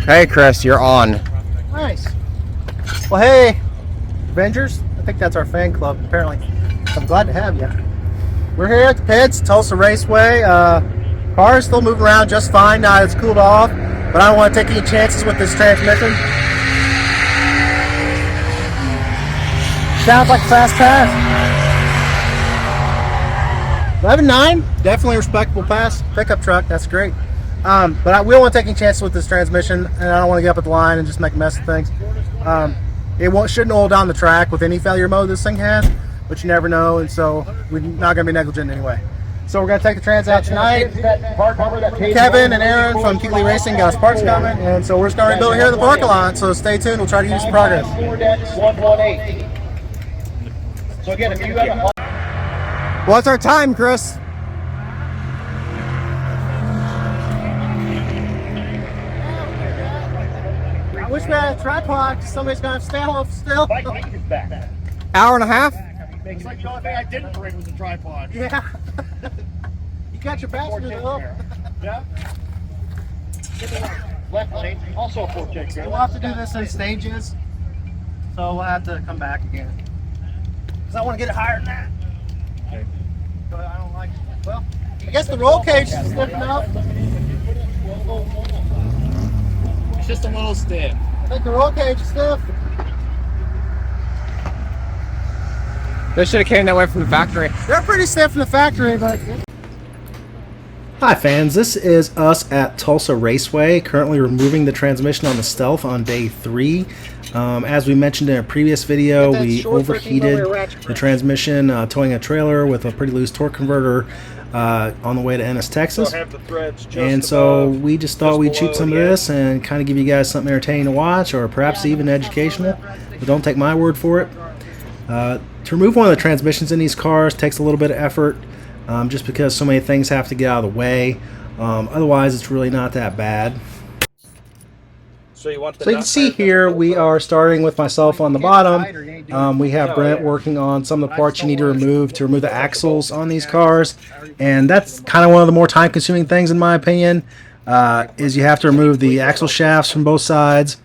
Hey Chris, you're on. Nice. Well, hey, Avengers. I think that's our fan club, apparently. I'm glad to have you. We're here at the pits, Tulsa Raceway. Car is still moving around just fine now it's cooled off, but I don't want to take any chances with this transmission. Sounds like a fast pass. 11.9, definitely a respectable pass. Pickup truck, that's great. But we don't want to take any chances with this transmission, and I don't want to get up at the line and just make a mess of things. It shouldn't hold down the track with any failure mode this thing has, but you never know, and so we're not going to be negligent anyway. So we're going to take the trans out tonight. Kevin and Aaron from Keeley Racing got us parts coming, and so we're just going to rebuild here in the parking lot, so stay tuned. We'll try to give you some progress. So again, if you have what's our time, Chris? I wish we had a tripod. Somebody's gonna have to stand off still. Hour and a half? It's like the only thing I didn't bring was a tripod. Yeah. You got your passenger though. Yeah. Left lane, also a 4-check. We'll have to do this in stages, so we'll have to come back again. Because I want to get it higher than that. Okay. But I don't like it. Well, I guess the roll cage is stiff enough. It's just a little stiff. I think the roll cage is stiff. They should have came that way from the factory. They're pretty stiff in the factory, but... Hi fans, this is us at Tulsa Raceway, currently removing the transmission on the Stealth on day 3. As we mentioned in a previous video, we overheated the transmission, towing a trailer with a pretty loose torque converter on the way to Ennis, Texas. And so we just thought we'd shoot some of this and kind of give you guys something entertaining to watch, or perhaps even educational, but don't take my word for it. To remove one of the transmissions in these cars takes a little bit of effort, just because so many things have to get out of the way. Otherwise, it's really not that bad. So you can see here, we are starting with myself on the bottom. We have Brent working on some of the parts you need to remove the axles on these cars. And that's kind of one of the more time-consuming things, in my opinion, is you have to remove the axle shafts from both sides,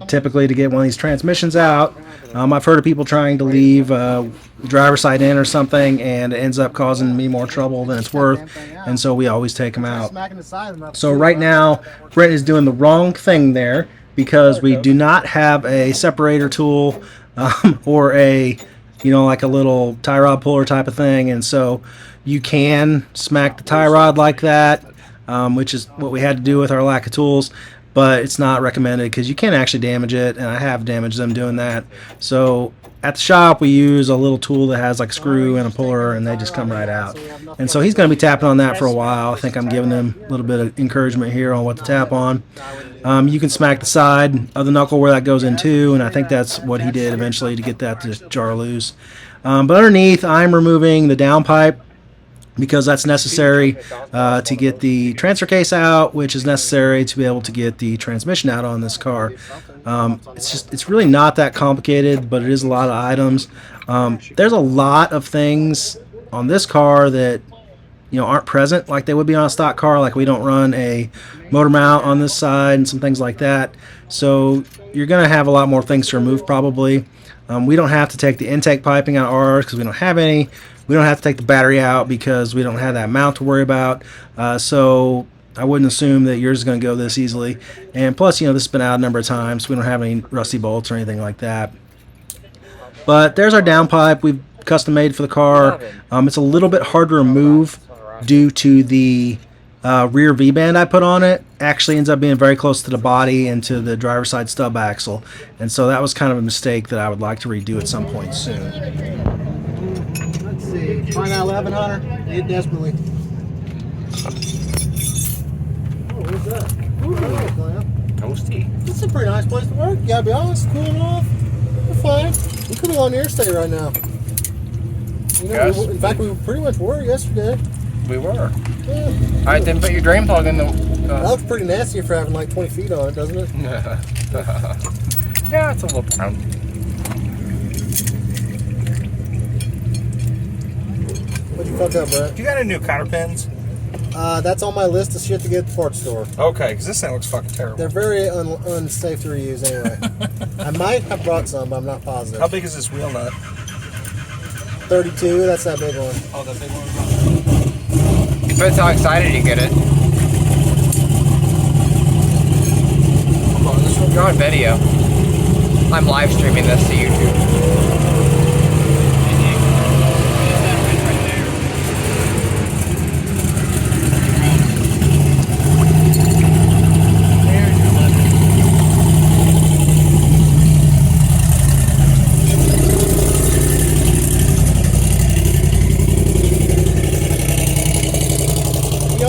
typically to get one of these transmissions out. I've heard of people trying to leave the driver's side in or something, and it ends up causing me more trouble than it's worth, and so we always take them out. So right now, Brent is doing the wrong thing there, because we do not have a separator tool or a, like a little tie rod puller type of thing, and so you can smack the tie rod like that, which is what we had to do with our lack of tools. But it's not recommended because you can actually damage it, and I have damaged them doing that. So at the shop, we use a little tool that has like a screw and a puller, and they just come right out. And so he's going to be tapping on that for a while. I think I'm giving him a little bit of encouragement here on what to tap on. You can smack the side of the knuckle where that goes into, and I think that's what he did eventually to get that to jar loose. But underneath, I'm removing the downpipe, because that's necessary to get the transfer case out, which is necessary to be able to get the transmission out on this car. It's really not that complicated, but it is a lot of items. There's a lot of things on this car that aren't present like they would be on a stock car. Like, we don't run a motor mount on this side and some things like that. So you're going to have a lot more things to remove probably. We don't have to take the intake piping out of ours because we don't have any. We don't have to take the battery out because we don't have that mount to worry about. So I wouldn't assume that yours is going to go this easily. And plus, this has been out a number of times, so we don't have any rusty bolts or anything like that. But there's our downpipe we've custom made for the car. It's a little bit hard to remove due to the rear V-band I put on it. Actually ends up being very close to the body and to the driver's side stub axle. And so that was kind of a mistake that I would like to redo at some point soon. Find that 1100. Need it desperately. Oh, what's that? Toasty. It's a pretty nice place to work. You gotta be honest, cooling off. We're fine. We could have on the interstate right now. Yes. In fact, we pretty much were yesterday. We were. Yeah. Alright, then put your drain plug in the... That looks pretty nasty for having like 20 feet on it, doesn't it? Yeah, it's a little brown. What'd you fuck up, Brett? You got any new cotter pins? That's on my list of shit to get at the parts store. Okay, because this thing looks fucking terrible. They're very unsafe to reuse anyway. I might have brought some, but I'm not positive. How big is this wheel nut? 32, that's that big one. Oh, that big one? Depends how excited you get it. You're on video. I'm live streaming this to YouTube.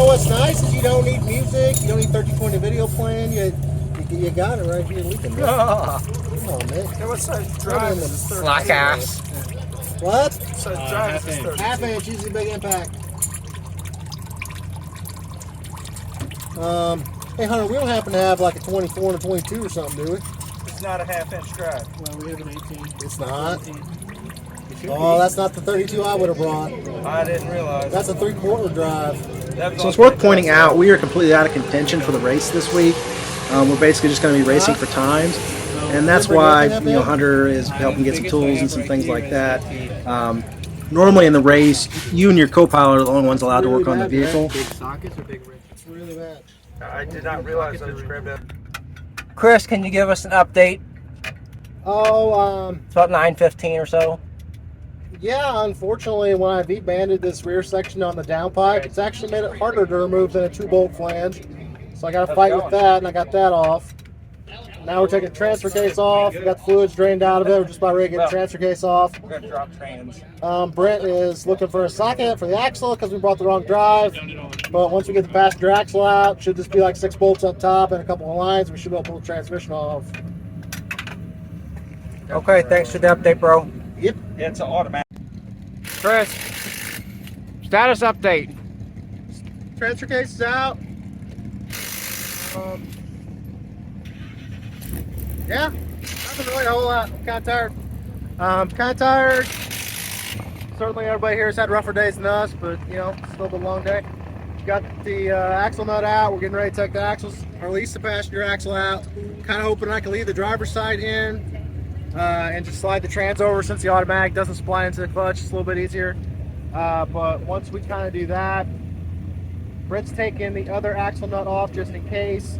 What's nice is you don't need music, you don't need 3020 video playing, you got it right here. We can Come on, man. Hey, what size drive is this? Slack ass. What? What size drive is this? 30? Half inch, usually big impact. Hey Hunter, we don't happen to have like a 24 and a 22 or something, do we? It's not a half-inch drive. Well, we have an 18. It's not. Oh, that's not the 32 I would have brought. I didn't realize. That's a 3/4 drive. So it's worth pointing out, we are completely out of contention for the race this week. We're basically just going to be racing for times, and that's why Hunter is helping get some tools and some things like that. Normally in the race, you and your co-pilot are the only ones allowed to work on the vehicle. Big sockets or big rims? It's really bad. I did not realize I just grabbed that. Chris, can you give us an update? Oh, It's about 9:15 or so. yeah, unfortunately, when I V-banded this rear section on the downpipe, it's actually made it harder to remove than a 2-bolt flange. So I got to fight with that, and I got that off. Now we're taking the transfer case off. We got the fluids drained out of it. We're just about ready to get the transfer case off. We're going to drop trans. Brent is looking for a socket for the axle because we brought the wrong drive. But once we get the passenger axle out, should just be like 6 bolts up top and a couple of lines. We should be able to pull the transmission off. Okay, thanks for the update, bro. Yep. It's an automatic. Chris, status update. Transfer case is out. Yeah, nothing really a whole lot. I'm kind of tired. Certainly everybody here has had rougher days than us, but it's still been a long day. Got the axle nut out. We're getting ready to take the axles, or release the passenger axle out. Kind of hoping I can leave the driver's side in and just slide the trans over since the automatic doesn't supply into the clutch. It's a little bit easier. But once we kind of do that, Brent's taking the other axle nut off just in case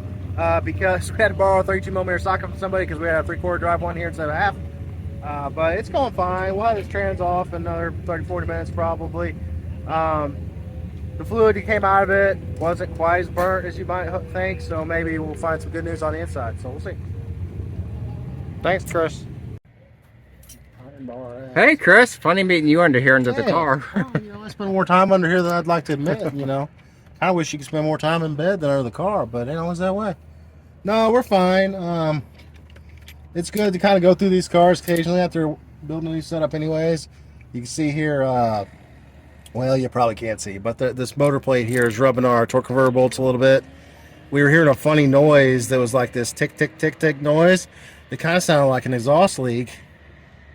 because we had to borrow a 32mm socket from somebody because we had a 3/4 drive one here instead of a half. But it's going fine. We'll have this trans off in another 30-40 minutes probably. The fluid that came out of it wasn't quite as burnt as you might think, so maybe we'll find some good news on the inside. So we'll see. Thanks, Chris. Hey, Chris. Funny meeting you under here into the car. Well, I spend more time under here than I'd like to admit. I wish you could spend more time in bed than under the car, but it's that way. No, we're fine. It's good to kind of go through these cars occasionally after building a new setup anyways. You can see here, well, you probably can't see, but this motor plate here is rubbing our torque converter bolts a little bit. We were hearing a funny noise that was like this tick, tick, tick, tick noise. It kind of sounded like an exhaust leak,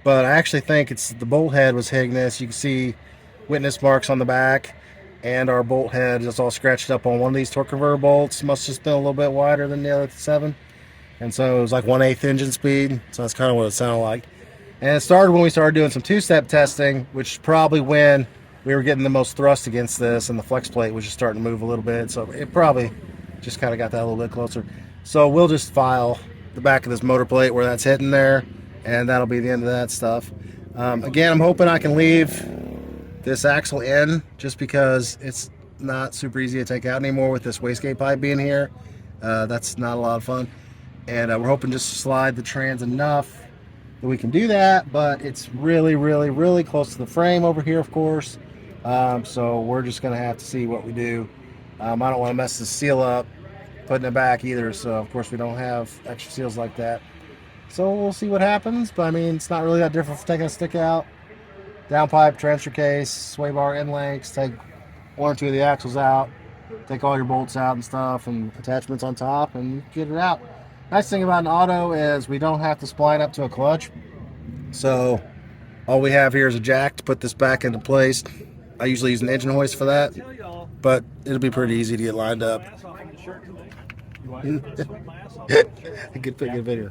but I actually think it's the bolt head was hitting this. You can see witness marks on the back, and our bolt head is all scratched up on one of these torque converter bolts. Must have just been a little bit wider than the other 7. And so it was like 1/8 engine speed. So that's kind of what it sounded like. And it started when we started doing some 2-step testing, which is probably when we were getting the most thrust against this, and the flex plate was just starting to move a little bit. So it probably just kind of got that a little bit closer. So we'll just file the back of this motor plate where that's hitting there, and that'll be the end of that stuff. Again, I'm hoping I can leave this axle in just because it's not super easy to take out anymore with this wastegate pipe being here. That's not a lot of fun. And we're hoping just to slide the trans enough that we can do that, but it's really, really, really close to the frame over here, of course. So we're just going to have to see what we do. I don't want to mess the seal up putting it back either, so of course we don't have extra seals like that. So we'll see what happens, but I mean, it's not really that different from taking a stick out. Downpipe, transfer case, sway bar end links, take 1 or 2 of the axles out, take all your bolts out and stuff, and attachments on top, and get it out. Nice thing about an auto is we don't have to spline up to a clutch. So all we have here is a jack to put this back into place. I usually use an engine hoist for that, but it'll be pretty easy to get lined up. Good video.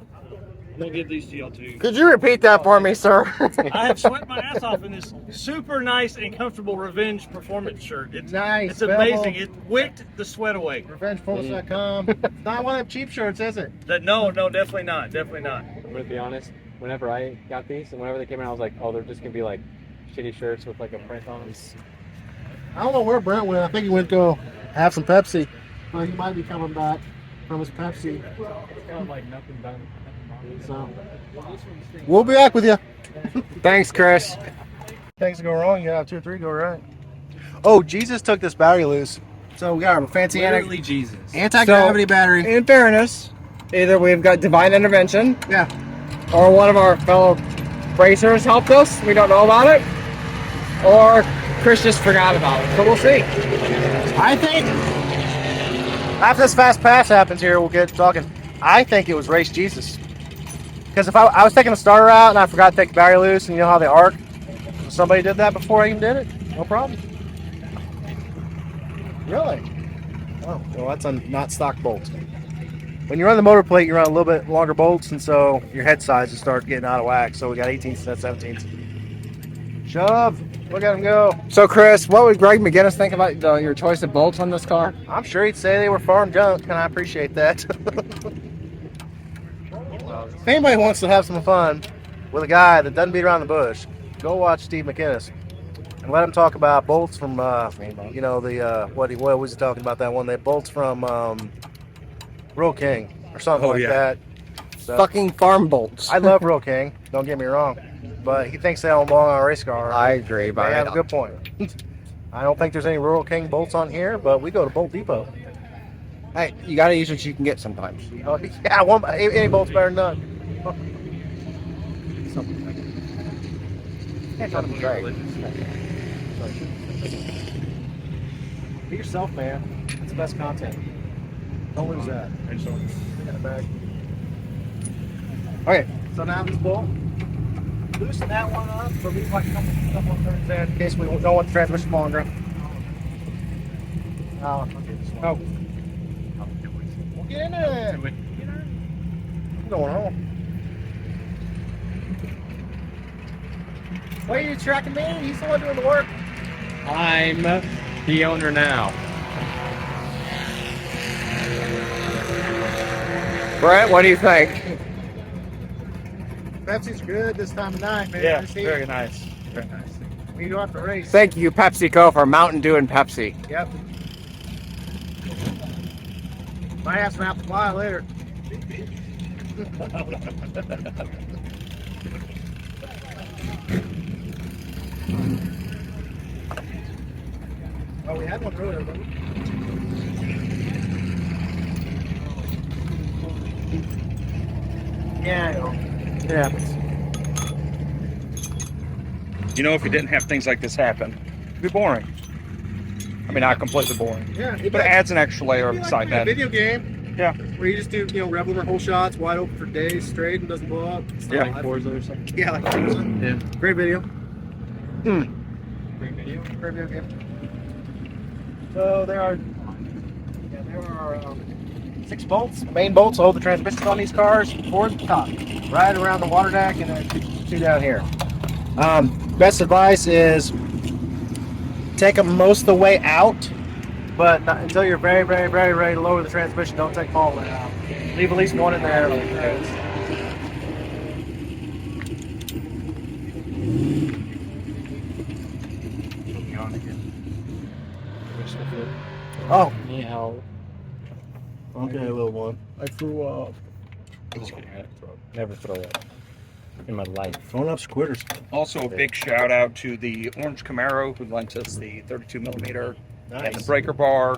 I'm gonna give these to y'all too. Could you repeat that for me, sir? I have sweat my ass off in this super nice and comfortable Revenge performance shirt. It's Nice, It's amazing. It wicked the sweat away. RevengeForce.com. It's not one of them cheap shirts, is it? No, definitely not. Definitely not. I'm gonna be honest. Whenever I got these and whenever they came out, I was like, oh, they're just gonna be like shitty shirts with like a print on them. I don't know where Brent went. I think he went to go have some Pepsi. Well, he might be coming back from his Pepsi. Kind of like nothing done. So we'll be back with you. Thanks, Chris. Things go wrong, you have 2 or 3 go right. Oh, Jesus took this battery loose. So we got our fancy Literally Jesus. anti-gravity battery. In fairness, either we've got divine intervention, Yeah. or one of our fellow racers helped us. We don't know about it, or Chris just forgot about it. So we'll see. I think after this fast pass happens here, we'll get talking. I think it was Race Jesus. Because if I was taking the starter out and I forgot to take the battery loose, and you know how they arc? So somebody did that before I even did it? No problem. Really? Oh, well, that's a not stock bolts. When you run the motor plate, you run a little bit longer bolts, and so your head sizes start getting out of whack. So we got 18s instead of 17s. Shove. Look at him go. So, Chris, what would Greg McGinnis think about your choice of bolts on this car? I'm sure he'd say they were farm junk, and I appreciate that. If anybody wants to have some fun with a guy that doesn't beat around the bush, go watch Steve McInnes and let him talk about bolts from, you know, the what was he talking about that one? They bolts from Real King or something like that. So, Fucking farm bolts. I love Real King. Don't get me wrong, but he thinks they don't belong on a race car. I agree, but They have a good point. I don't think there's any Rural King bolts on here, but we go to Bolt Depot. Hey, you gotta use what you can get sometimes. Oh, yeah, any bolt's better than none. Be yourself, man. It's the best content. Don't lose that. Okay, so now this bolt. Loosen that one up so we like a couple of turns in case we don't want the transmission longer. Oh. We'll get in there. What's going on? Why are you tracking me? He's the one doing the work. I'm the owner now. Brett, what do you think? Pepsi's good this time of night, man. Yeah, very nice. Very nice. We go out to race. Thank you, PepsiCo, for Mountain Dew and Pepsi. Yep. Might have some apple pie later. Oh, we had one earlier, but yeah, I know. It happens. You know, if you didn't have things like this happen, it'd be boring. I mean, not completely boring. Yeah, But it adds an extra layer of It'd be like excitement. a video game. Yeah. Where you just do, rev over whole shots, wide open for days straight, and doesn't blow up. It's not Yeah. live. Forza or something. Yeah, like Forza. Yeah. Great video. Great video. Great video game. So there are 6 bolts, main bolts hold the transmissions on these cars. 4 at the top, right around the water deck, and then 2 down here. Best advice is take them most of the way out, but not until you're very, very, very ready to lower the transmission. Don't take all of it out. Leave at least one in there. Oh, Yeah. okay, little one. I threw up. Never throw up in my life. Throwing up's quitters. Also, a big shout out to the Orange Camaro who lent us the 32 millimeter and the breaker bar,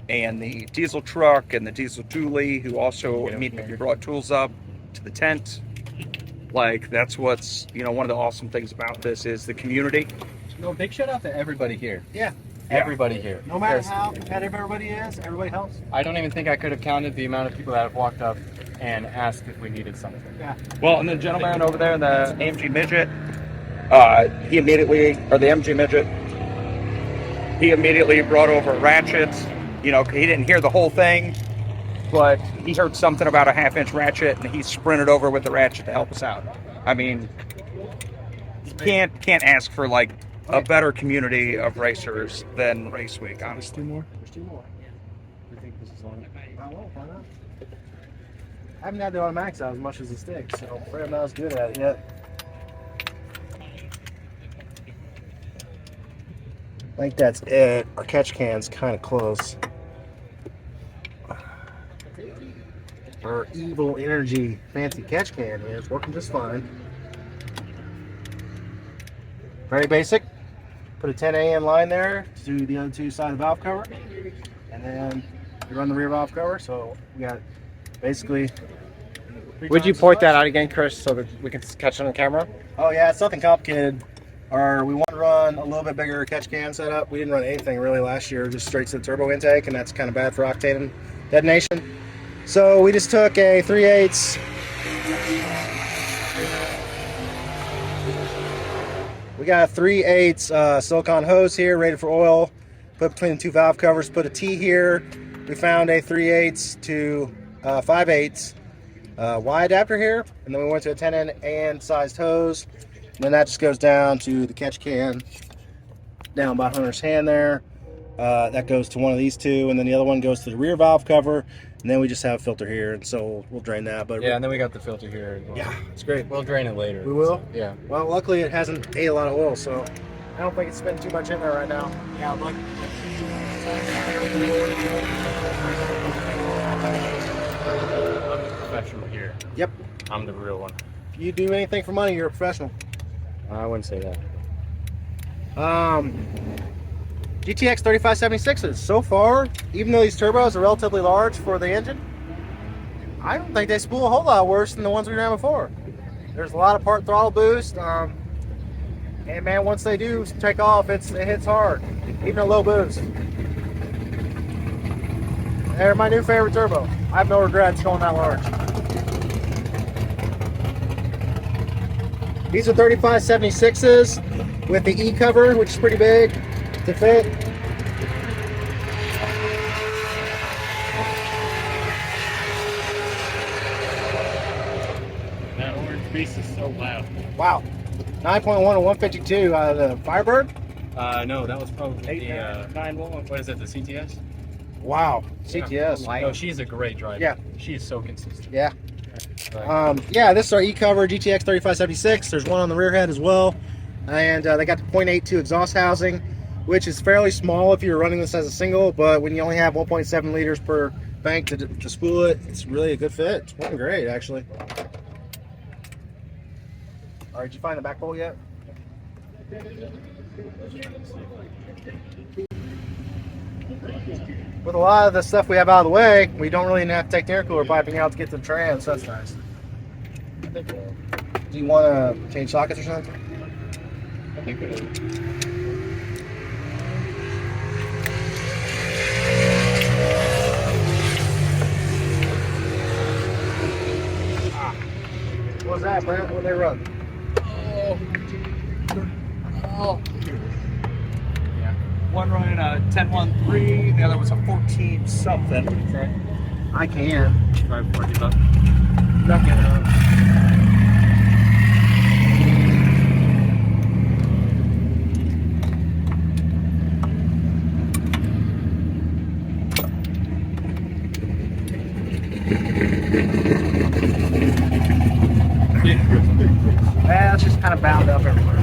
and the diesel truck and the diesel dually who also immediately brought tools up to the tent. Like, that's what's, one of the awesome things about this is the community. No, big shout out to everybody here. Yeah. Everybody here. No matter Because how competitive everybody is, everybody helps. I don't even think I could have counted the amount of people that have walked up and asked if we needed something. Yeah. Well, and the gentleman over there, the AMG Midget, he immediately, or the MG Midget, He immediately brought over ratchets. You know, he didn't hear the whole thing, but he heard something about a 1/2-inch ratchet, and he sprinted over with the ratchet to help us out. I mean, you can't ask for like a better community of racers than Race Week, honestly. There's two more. I think this is on. I won't, why not? I haven't had the automatics out as much as the sticks, so I'm not as good at it yet. I think that's it. Our catch can's kind of close. Our Evil Energy fancy catch can is working just fine. Very basic. Put a 10A in line there to do the other two side of the valve cover, and then you run the rear valve cover. So we got basically. Would you point that out again, Chris, so that we can catch it on camera? Oh yeah, it's nothing complicated. We want to run a little bit bigger catch can setup. We didn't run anything really last year, just straight to the turbo intake, and that's kind of bad for octane and detonation. So we just took a 3/8. We got a 3/8 silicone hose here, rated for oil. Put between the two valve covers. Put a T here. We found a 3/8 to 5/8 Y adapter here, and then we went to a 10N sized hose. And then that just goes down to the catch can, down by Hunter's hand there. That goes to one of these two, and then the other one goes to the rear valve cover. And then we just have a filter here, and so we'll drain that. But yeah, and then we got the filter here. Well. Yeah, it's great. We'll drain it later. We will? Yeah. Well, luckily it hasn't ate a lot of oil, so I don't think it's spent too much in there right now. Yeah, look. I'm the professional here. Yep. I'm the real one. If you do anything for money, you're a professional. I wouldn't say that. GTX 3576s, so far, even though these turbos are relatively large for the engine, I don't think they spool a whole lot worse than the ones we ran before. There's a lot of part throttle boost, and man, once they do take off, it hits hard, even a low boost. They're my new favorite turbo. I have no regrets going that large. These are 3576s with the E cover, which is pretty big to fit. That orange beast is so loud. Wow. 9.1 and 152 out of the Firebird. No, that was probably the 9.1. what is it? The CTS? Wow. CTS. No, she's a great driver. Yeah. She's so consistent. Yeah. Like, Yeah, this is our E-cover GTX 3576. There's one on the rear head as well. And they got the .82 exhaust housing, which is fairly small if you're running this as a single, but when you only have 1.7 liters per bank to spool it, it's really a good fit. It's working great, actually. All right, did you find the back bolt yet? With a lot of the stuff we have out of the way, we don't really have to take the intercooler piping out to get to the trans, so that's nice. Do you want to change sockets or something? I think it is. What was that, Brent? What did they run? Oh. Yeah. One running a 10.13, the other was a 14 something. I can. Try before I give up. Not getting up. Yeah, it's just kind of bound up everywhere.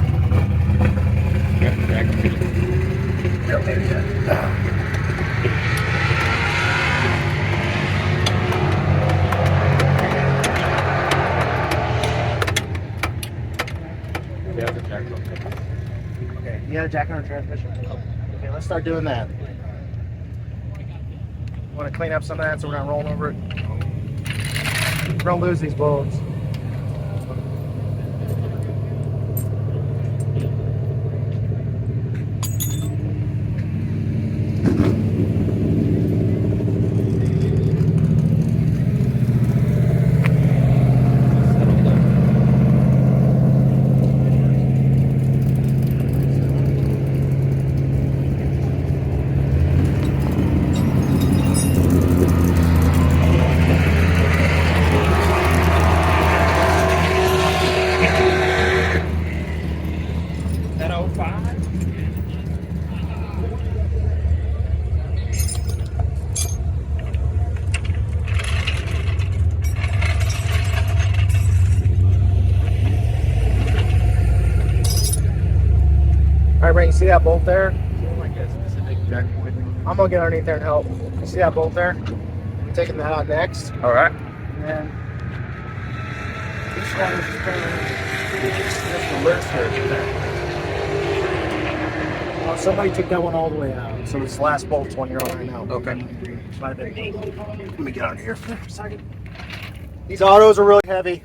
Okay, you got a jack on the transmission? Okay, let's start doing that. Want to clean up some of that so we're not rolling over it? We're gonna lose these bolts. you see that bolt there? Like a specific jack point. I'm gonna get underneath there and help. You see that bolt there? I'm taking that out next. All right. And then this one is just the list here. Somebody took that one all the way out. So this last bolt's one you're on right now. Okay. Might have been me. Let me get out of here for a second. These autos are really heavy.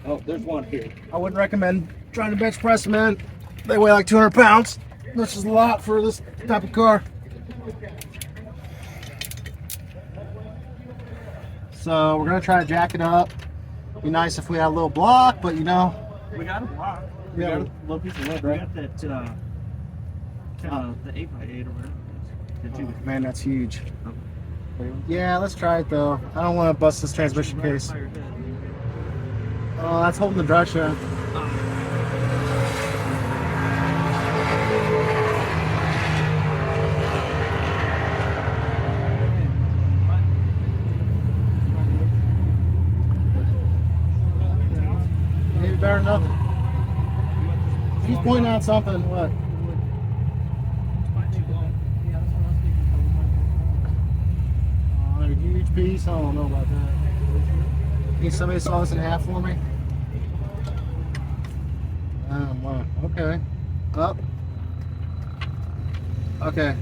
Oh, there's one here. I wouldn't recommend trying to bench press them in. They weigh like 200 pounds. This is a lot for this type of car. So we're gonna try to jack it up. Be nice if we had a little block, but you know. We got a block. We Yeah. got a little piece of wood, right? We got that, the 8x8 or whatever. Man, that's huge. Yeah, let's try it though. I don't want to bust this transmission case. Oh, that's holding the drive shaft. Maybe better enough. He's pointing out something. What? Oh, a huge piece. I don't know about that. Need somebody to saw this in half for me? Wow. Okay. Up. Okay.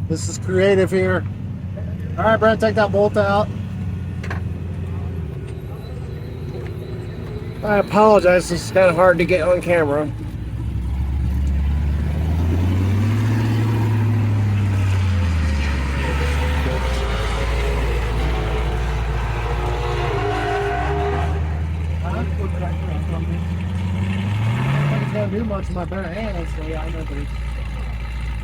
This is creative here. All right, Brent, take that bolt out. I apologize. This is kind of hard to get on camera. Can't do much with my bare hands, so yeah, I know. But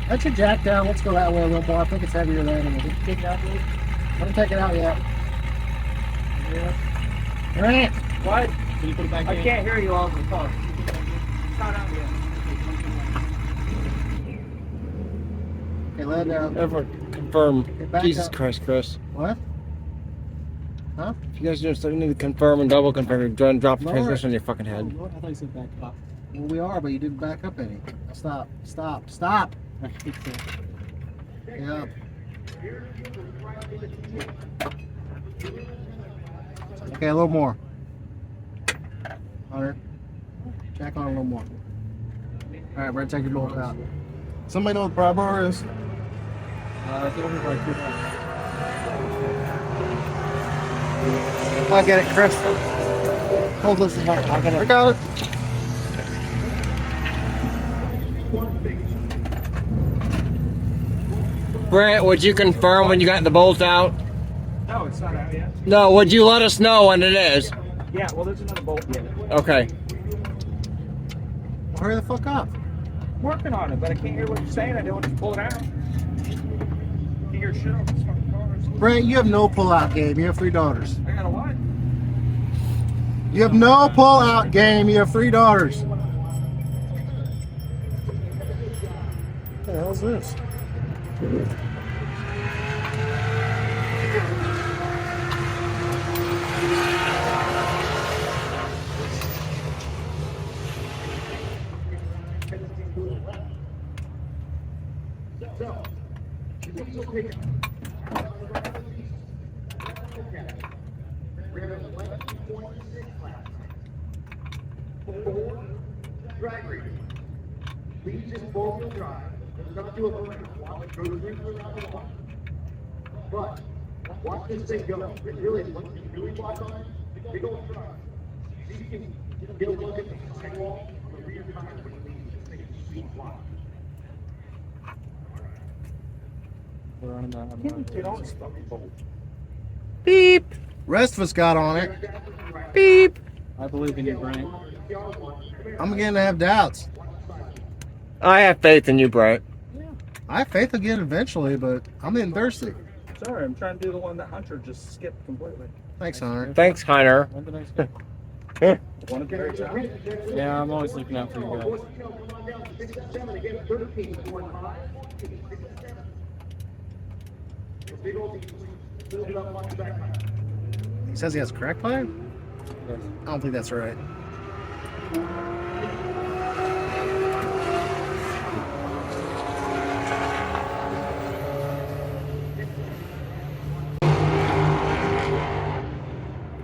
that should jack down. Let's go that way a little more. I think it's heavier than it. Take it out, please. I haven't taken it out yet. Yeah. Grant, What? Can you put it back I in? can't hear you all the car. It's not out yet. okay, lay it down. Ever confirm. Get back Jesus up. Christ, Chris. What? Huh? If you guys just need to confirm and double confirm, you're trying to drop the Lord. transmission on your fucking head. I thought you said back up. Well, we are, but you didn't back up any. Stop. Stop. Stop. Yeah. Okay, a little more. Hunter. Jack on a little more. All right, Brent, take your bolt out. Somebody know what the pry bar is? I'll get it, Chris. Hold this in I'll get it. I got it. Brent, would you confirm when you got the bolt out? No, it's not out yet. No, would you let us know when it is? Yeah, well, there's another bolt yet. Okay. Hurry the fuck up. I'm working on it, but I can't hear what you're saying. I don't want you to pull it out. Get your shit off this fucking car. Brent, you have no pull-out game. You have 3 daughters. I got a what? You have no pull-out game. You have 3 daughters. What the hell is this? Drag racing. Please just four-wheel drive. We're going to do a burn while it goes around the wall. But watch this thing go. It really, when you really watch on it, big old truck. You can get a look at the sidewall on the rear tire when it leaves. This thing is sweet wide. Get on this fucking bolt. Beep. Rest of us got on it. Beep. I believe in you, Brian. I'm beginning to have doubts. I have faith in you, Brent. I have faith I'll get it eventually, but I'm getting thirsty. Sorry, I'm trying to do the one that Hunter just skipped completely. Thanks, Hunter. Thanks, Hunter. One of the very top. Yeah, I'm always looking out for you guys. He says he has a crack pipe? I don't think that's right.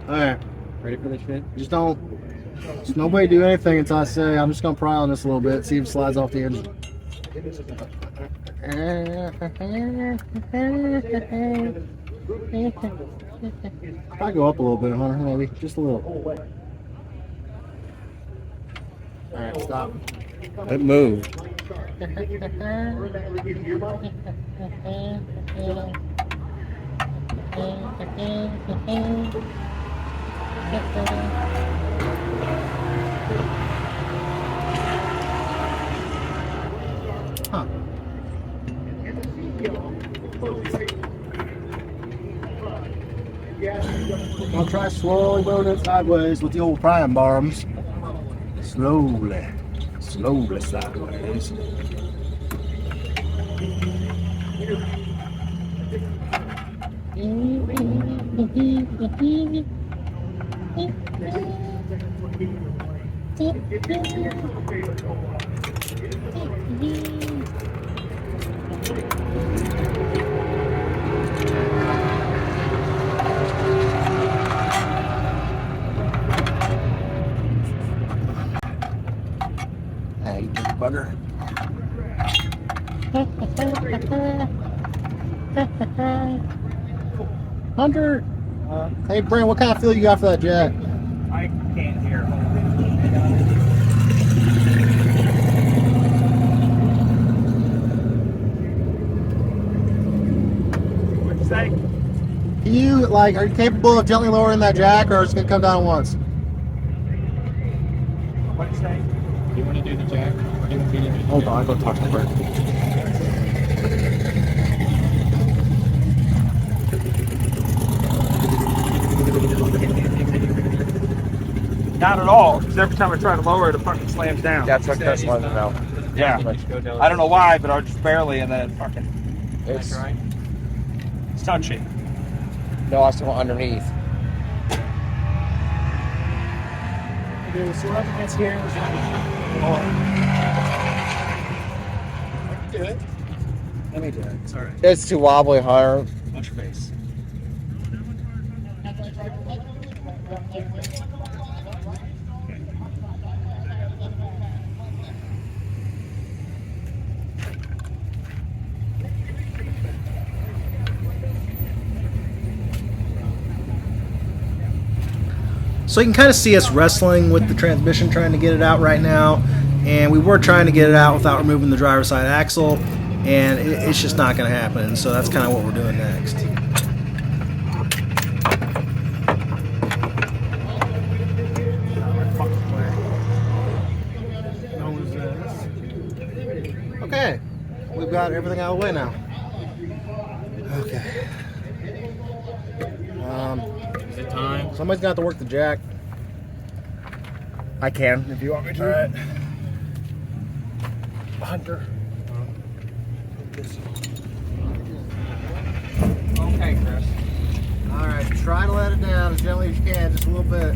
Alright, Ready for this shit? just nobody do anything until I say. I'm just gonna pry on this a little bit, see if it slides off the engine. I'll go up a little bit, Hunter, maybe. Just a little. Alright, stop. It moved. Huh. I'll try slowly moving it sideways with the old prying bars. Slowly sideways. Hey, you big bugger. Hunter. Hey, Brent, what kind of feel you got for that jack? I can't hear. What'd you say? Are you capable of gently lowering that jack, or is it gonna come down at once? What'd you say? You want to do the jack? Or do you want me to do the Hold jack? on, I'll go talk to Brent. Not at all, because every time I try to lower it, it fucking slams down. That's what Chris wanted to know. Yeah. I don't know why, but I just barely, and then it fucking. It's It's touchy. no, I still underneath. Okay, so up against here. Do it. Let me do it. It's alright. It's too wobbly, Hunter. Watch your face. So you can kind of see us wrestling with the transmission, trying to get it out right now. And we were trying to get it out without removing the driver's side axle, and it's just not going to happen. So that's kind of what we're doing next. Okay, we've got everything out of the way now. Okay. Is it time? Somebody's got to work the jack. I can if you want me to. All right. Hunter. Okay, Chris. All right, try to let it down as gently as you can, just a little bit.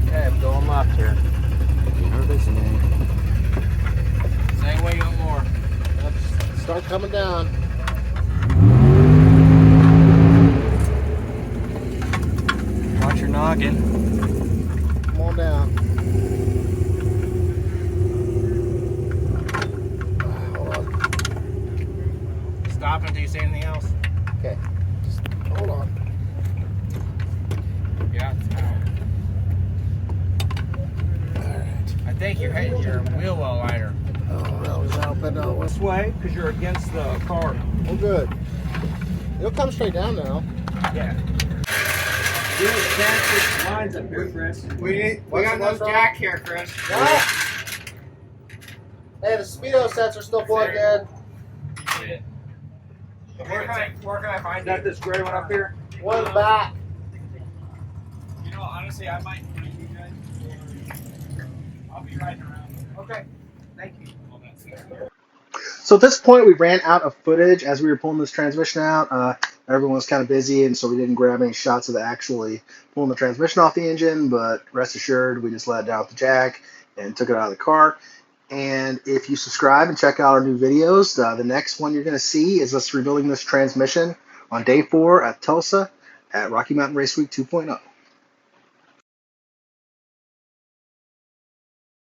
Okay, I'm going left here. Same way, no more. Start coming down. Watch your noggin. Come on down. Hold on. Stop until you say anything else. Okay. Just hold on. Yeah, it's out. Alright. I think you're hitting your wheel well liner. Oh, that was out, but no, This way, because you're against the car. we're good. It'll come straight down now. Yeah. Lines up here, Chris. We got no jack here, Chris. What? Hey, the speedo sets are still plugged in. Where can I find that? This gray one up here? One back. You know, honestly, I might. I'll be riding around. Okay. Thank you. So at this point, we ran out of footage as we were pulling this transmission out. Everyone was kind of busy, and so we didn't grab any shots of actually pulling the transmission off the engine, but rest assured, we just let it down with the jack and took it out of the car. And if you subscribe and check out our new videos, the next one you're going to see is us rebuilding this transmission on day 4 at Tulsa. at Rocky Mountain Race Week 2.0.